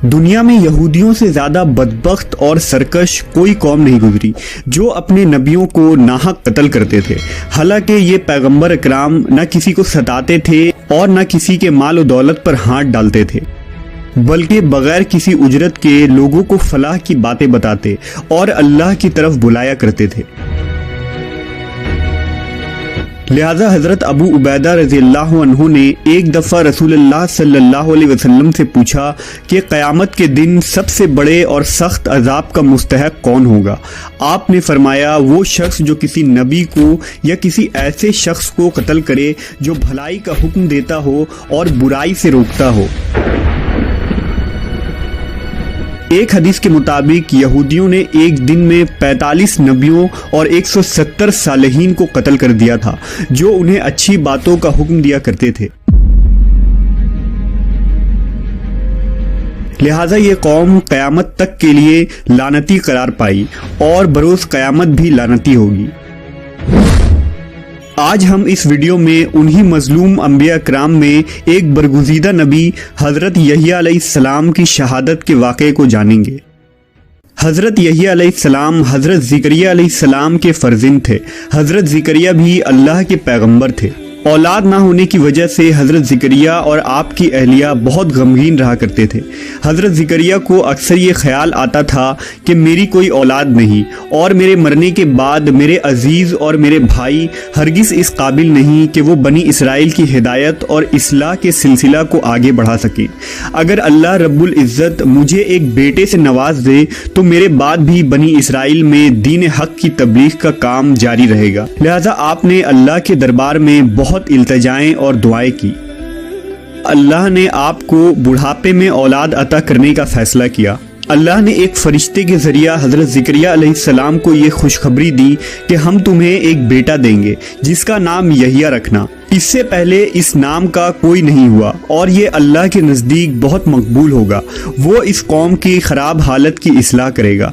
دنیا میں یہودیوں سے زیادہ بدبخت اور سرکش کوئی قوم نہیں گزری جو اپنے نبیوں کو ناحق قتل کرتے تھے۔ حالانکہ یہ پیغمبر اکرام نہ کسی کو ستاتے تھے اور نہ کسی کے مال و دولت پر ہاتھ ڈالتے تھے، بلکہ بغیر کسی اجرت کے لوگوں کو فلاح کی باتیں بتاتے اور اللہ کی طرف بلایا کرتے تھے۔ لہذا حضرت ابو عبیدہ رضی اللہ عنہ نے ایک دفعہ رسول اللہ صلی اللہ علیہ وسلم سے پوچھا کہ قیامت کے دن سب سے بڑے اور سخت عذاب کا مستحق کون ہوگا؟ آپ نے فرمایا وہ شخص جو کسی نبی کو یا کسی ایسے شخص کو قتل کرے جو بھلائی کا حکم دیتا ہو اور برائی سے روکتا ہو۔ ایک حدیث کے مطابق یہودیوں نے ایک دن میں 45 نبیوں اور 170 صالحین کو قتل کر دیا تھا جو انہیں اچھی باتوں کا حکم دیا کرتے تھے۔ لہٰذا یہ قوم قیامت تک کے لیے لعنتی قرار پائی اور بروز قیامت بھی لعنتی ہوگی۔ آج ہم اس ویڈیو میں انہی مظلوم انبیاء کرام میں ایک برگزیدہ نبی حضرت یحییٰ علیہ السلام کی شہادت کے واقعے کو جانیں گے۔ حضرت یحییٰ علیہ السلام حضرت زکریا علیہ السلام کے فرزند تھے۔ حضرت زکریا بھی اللہ کے پیغمبر تھے۔ اولاد نہ ہونے کی وجہ سے حضرت زکریا اور آپ کی اہلیہ بہت غمگین رہا کرتے تھے۔ حضرت زکریا کو اکثر یہ خیال آتا تھا کہ میری کوئی اولاد نہیں اور میرے مرنے کے بعد میرے عزیز اور میرے بھائی ہرگز اس قابل نہیں کہ وہ بنی اسرائیل کی ہدایت اور اصلاح کے سلسلہ کو آگے بڑھا سکیں۔ اگر اللہ رب العزت مجھے ایک بیٹے سے نواز دے تو میرے بعد بھی بنی اسرائیل میں دین حق کی تبلیغ کا کام جاری رہے گا۔ لہذا آپ نے اللہ کے دربار میں بہت التجائیں اور دعائیں کی۔ اللہ نے آپ کو بڑھاپے میں اولاد عطا کرنے کا فیصلہ کیا۔ اللہ نے ایک فرشتے کے ذریعہ حضرت زکریا علیہ السلام کو یہ خوشخبری دی کہ ہم تمہیں ایک بیٹا دیں گے جس کا نام یحییٰ رکھنا۔ اس سے پہلے اس نام کا کوئی نہیں ہوا اور یہ اللہ کے نزدیک بہت مقبول ہوگا۔ وہ اس قوم کی خراب حالت کی اصلاح کرے گا۔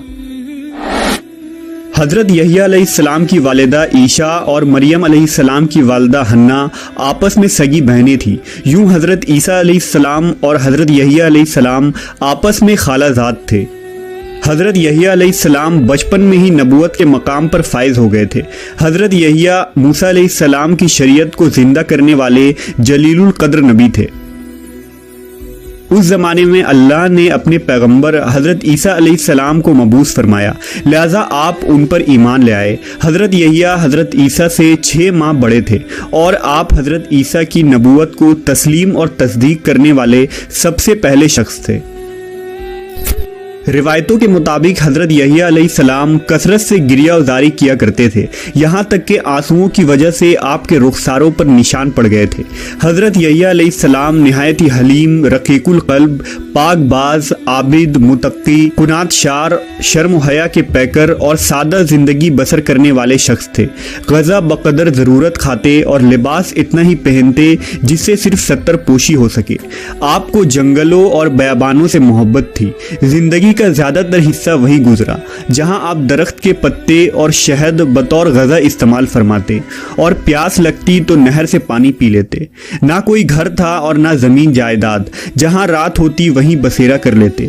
حضرت یحییٰ علیہ السلام کی والدہ عیشا اور مریم علیہ السلام کی والدہ حنا آپس میں سگی بہنیں تھیں۔ یوں حضرت عیسیٰ علیہ السلام اور حضرت یحییٰ علیہ السلام آپس میں خالہ زاد تھے۔ حضرت یحییٰ علیہ السلام بچپن میں ہی نبوت کے مقام پر فائز ہو گئے تھے۔ حضرت یحییٰ موسیٰ علیہ السلام کی شریعت کو زندہ کرنے والے جلیل القدر نبی تھے۔ اس زمانے میں اللہ نے اپنے پیغمبر حضرت عیسیٰ علیہ السلام کو مبعوث فرمایا، لہٰذا آپ ان پر ایمان لے آئے۔ حضرت یحییٰ حضرت عیسیٰ سے 6 ماہ بڑے تھے اور آپ حضرت عیسیٰ کی نبوت کو تسلیم اور تصدیق کرنے والے سب سے پہلے شخص تھے۔ روایتوں کے مطابق حضرت یحییٰ علیہ السلام کثرت سے گریہ ازاری کیا کرتے تھے، یہاں تک کہ آنسوؤں کی وجہ سے آپ کے رخساروں پر نشان پڑ گئے تھے۔ حضرت یحییٰ علیہ السلام نہایت ہی حلیم، رقیق القلب، پاک باز، عابد، متقی، قناعت شار، شرم و حیا کے پیکر اور سادہ زندگی بسر کرنے والے شخص تھے۔ غذا بقدر ضرورت کھاتے اور لباس اتنا ہی پہنتے جس سے صرف ستر پوشی ہو سکے۔ آپ کو جنگلوں اور بیابانوں سے محبت تھی۔ زندگی کا زیادہ تر حصہ وہی گزرا جہاں آپ درخت کے پتے اور شہد بطور غذا استعمال فرماتے اور پیاس لگتی تو نہر سے پانی پی لیتے۔ نہ کوئی گھر تھا اور نہ زمین جائیداد، جہاں رات ہوتی وہیں بسیرا کر لیتے۔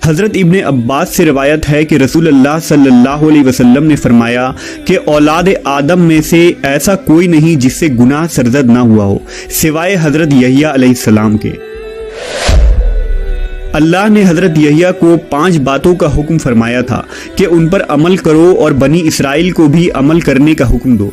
حضرت ابن عباس سے روایت ہے کہ رسول اللہ صلی اللہ علیہ وسلم نے فرمایا کہ اولاد آدم میں سے ایسا کوئی نہیں جس سے گناہ سرزد نہ ہوا ہو سوائے حضرت یحییٰ علیہ السلام کے۔ اللہ نے حضرت یحییٰ کو 5 باتوں کا حکم فرمایا تھا کہ ان پر عمل کرو اور بنی اسرائیل کو بھی عمل کرنے کا حکم دو۔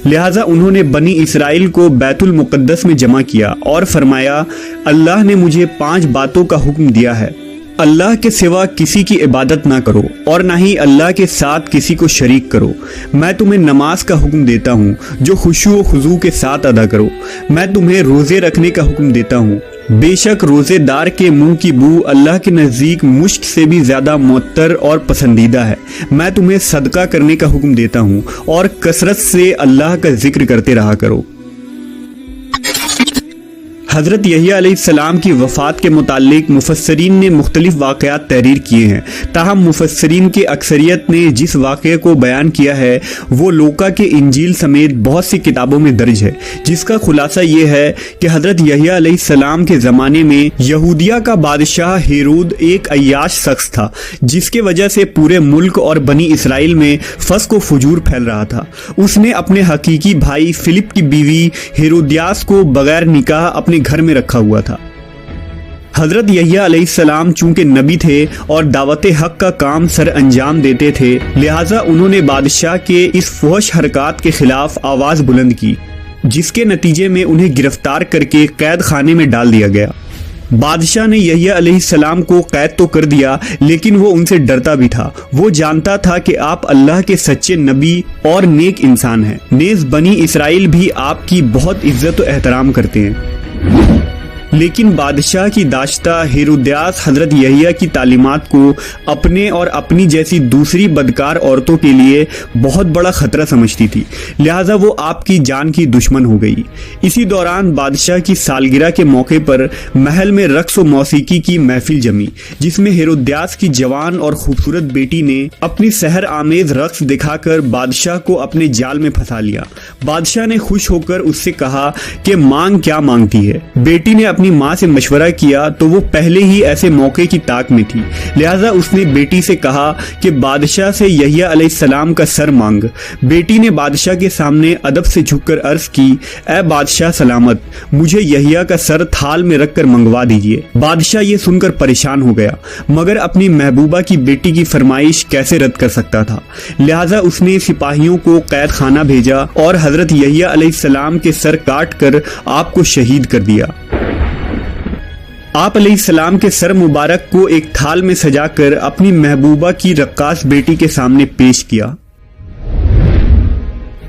لہٰذا انہوں نے بنی اسرائیل کو بیت المقدس میں جمع کیا اور فرمایا اللہ نے مجھے 5 باتوں کا حکم دیا ہے۔ اللہ کے سوا کسی کی عبادت نہ کرو اور نہ ہی اللہ کے ساتھ کسی کو شریک کرو۔ میں تمہیں نماز کا حکم دیتا ہوں جو خشوع و خضوع کے ساتھ ادا کرو۔ میں تمہیں روزے رکھنے کا حکم دیتا ہوں۔ بے شک روزے دار کے منہ کی بو اللہ کے نزدیک مشک سے بھی زیادہ معطر اور پسندیدہ ہے۔ میں تمہیں صدقہ کرنے کا حکم دیتا ہوں اور کثرت سے اللہ کا ذکر کرتے رہا کرو۔ حضرت یحییٰ علیہ السلام کی وفات کے متعلق مفسرین نے مختلف واقعات تحریر کیے ہیں، تاہم مفسرین کی اکثریت نے جس واقعے کو بیان کیا ہے وہ لوکا کے انجیل سمیت بہت سی کتابوں میں درج ہے، جس کا خلاصہ یہ ہے کہ حضرت یحییٰ علیہ السلام کے زمانے میں یہودیہ کا بادشاہ ہیرود ایک عیاش شخص تھا، جس کے وجہ سے پورے ملک اور بنی اسرائیل میں فسق و فجور پھیل رہا تھا۔ اس نے اپنے حقیقی بھائی فلپ کی بیوی ہیرودیاس کو بغیر نکاح اپنے گھر میں رکھا ہوا تھا۔ حضرت یحییٰ علیہ السلام چونکہ نبی تھے اور دعوت حق کا کام سر انجام دیتے تھے، لہٰذا انہوں نے بادشاہ کے اس فحش حرکات کے خلاف آواز بلند کی، جس کے نتیجے میں انہیں گرفتار کر کے قید خانے میں ڈال دیا گیا۔ بادشاہ نے یحییٰ علیہ السلام کو قید تو کر دیا، لیکن وہ ان سے ڈرتا بھی تھا۔ وہ جانتا تھا کہ آپ اللہ کے سچے نبی اور نیک انسان ہیں، نیز بنی اسرائیل بھی آپ کی بہت عزت و احترام کرتے ہیں۔ لیکن بادشاہ کی داشتہ ہیرودیاس حضرت یحییٰ کی تعلیمات کو اپنے اور اپنی جیسی دوسری بدکار عورتوں کے لیے بہت بڑا خطرہ سمجھتی تھی، لہٰذا وہ آپ کی جان کی دشمن ہو گئی۔ اسی دوران بادشاہ کی سالگرہ کے موقع پر محل میں رقص و موسیقی کی محفل جمی، جس میں ہیرودیاس کی جوان اور خوبصورت بیٹی نے اپنی سحر آمیز رقص دکھا کر بادشاہ کو اپنے جال میں پھنسا لیا۔ بادشاہ نے خوش ہو کر اس سے کہا کہ مانگ کیا مانگتی ہے۔ بیٹی نے اپنی ماں سے مشورہ کیا تو وہ پہلے ہی ایسے موقع کی طاق میں تھی، لہٰذا اس نے بیٹی سے کہا کہ بادشاہ سے یحییٰ علیہ السلام کا سر مانگ۔ بیٹی نے بادشاہ کے سامنے ادب سے جھک کر عرض کی، اے بادشاہ سلامت، مجھے یحییٰ کا سر تھال میں رکھ کر منگوا دیجیے۔ بادشاہ یہ سن کر پریشان ہو گیا، مگر اپنی محبوبہ کی بیٹی کی فرمائش کیسے رد کر سکتا تھا، لہٰذا اس نے سپاہیوں کو قید خانہ بھیجا اور حضرت یحییٰ علیہ السلام کے سر کاٹ کر آپ کو شہید کر دیا۔ آپ علیہ السلام کے سر مبارک کو ایک تھال میں سجا کر اپنی محبوبہ کی رقاص بیٹی کے سامنے پیش کیا۔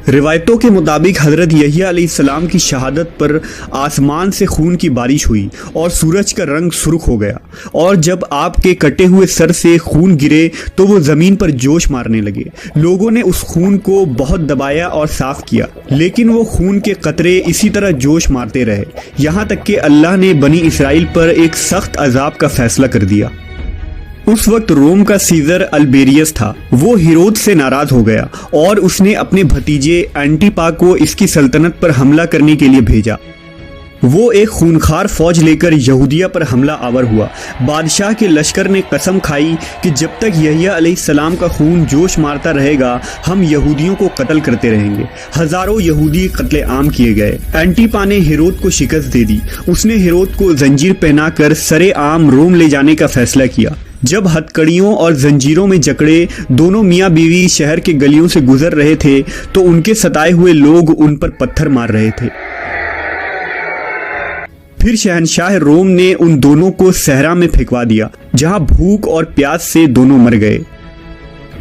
روایتوں کے مطابق حضرت یحییٰ علیہ السلام کی شہادت پر آسمان سے خون کی بارش ہوئی اور سورج کا رنگ سرخ ہو گیا، اور جب آپ کے کٹے ہوئے سر سے خون گرے تو وہ زمین پر جوش مارنے لگے۔ لوگوں نے اس خون کو بہت دبایا اور صاف کیا، لیکن وہ خون کے قطرے اسی طرح جوش مارتے رہے، یہاں تک کہ اللہ نے بنی اسرائیل پر ایک سخت عذاب کا فیصلہ کر دیا۔ اس وقت روم کا سیزر البیریس تھا، وہ ہیرود سے ناراض ہو گیا اور اس نے اپنے بھتیجے اینٹیپا کو اس کی سلطنت پر حملہ کرنے کے لیے بھیجا۔ وہ ایک خونخوار فوج لے کر یہودیہ پر حملہ آور ہوا۔ بادشاہ کے لشکر نے قسم کھائی کہ جب تک یحییٰ علیہ السلام کا خون جوش مارتا رہے گا ہم یہودیوں کو قتل کرتے رہیں گے۔ ہزاروں یہودی قتل عام کیے گئے۔ اینٹیپا نے ہیرود کو شکست دے دی۔ اس نے ہیرود کو زنجیر پہنا کر سرے عام روم لے جانے کا فیصلہ کیا۔ جب ہتکڑیوں اور زنجیروں میں جکڑے دونوں میاں بیوی شہر کے گلیوں سے گزر رہے تھے تو ان کے ستائے ہوئے لوگ ان پر پتھر مار رہے تھے۔ پھر شہنشاہ روم نے ان دونوں کو صحرا میں پھینکوا دیا، جہاں بھوک اور پیاس سے دونوں مر گئے۔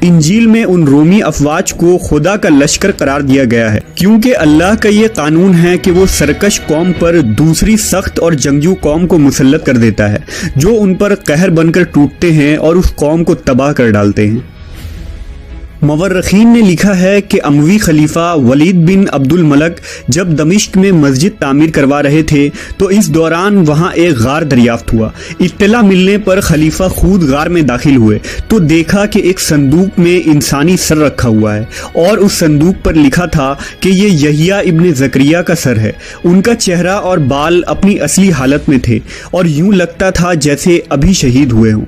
انجیل میں ان رومی افواج کو خدا کا لشکر قرار دیا گیا ہے، کیونکہ اللہ کا یہ قانون ہے کہ وہ سرکش قوم پر دوسری سخت اور جنگجو قوم کو مسلط کر دیتا ہے، جو ان پر قہر بن کر ٹوٹتے ہیں اور اس قوم کو تباہ کر ڈالتے ہیں۔ مورخین نے لکھا ہے کہ اموی خلیفہ ولید بن عبد الملک جب دمشق میں مسجد تعمیر کروا رہے تھے تو اس دوران وہاں ایک غار دریافت ہوا۔ اطلاع ملنے پر خلیفہ خود غار میں داخل ہوئے تو دیکھا کہ ایک صندوق میں انسانی سر رکھا ہوا ہے اور اس صندوق پر لکھا تھا کہ یہ یحییٰ ابن زکریا کا سر ہے۔ ان کا چہرہ اور بال اپنی اصلی حالت میں تھے اور یوں لگتا تھا جیسے ابھی شہید ہوئے ہوں۔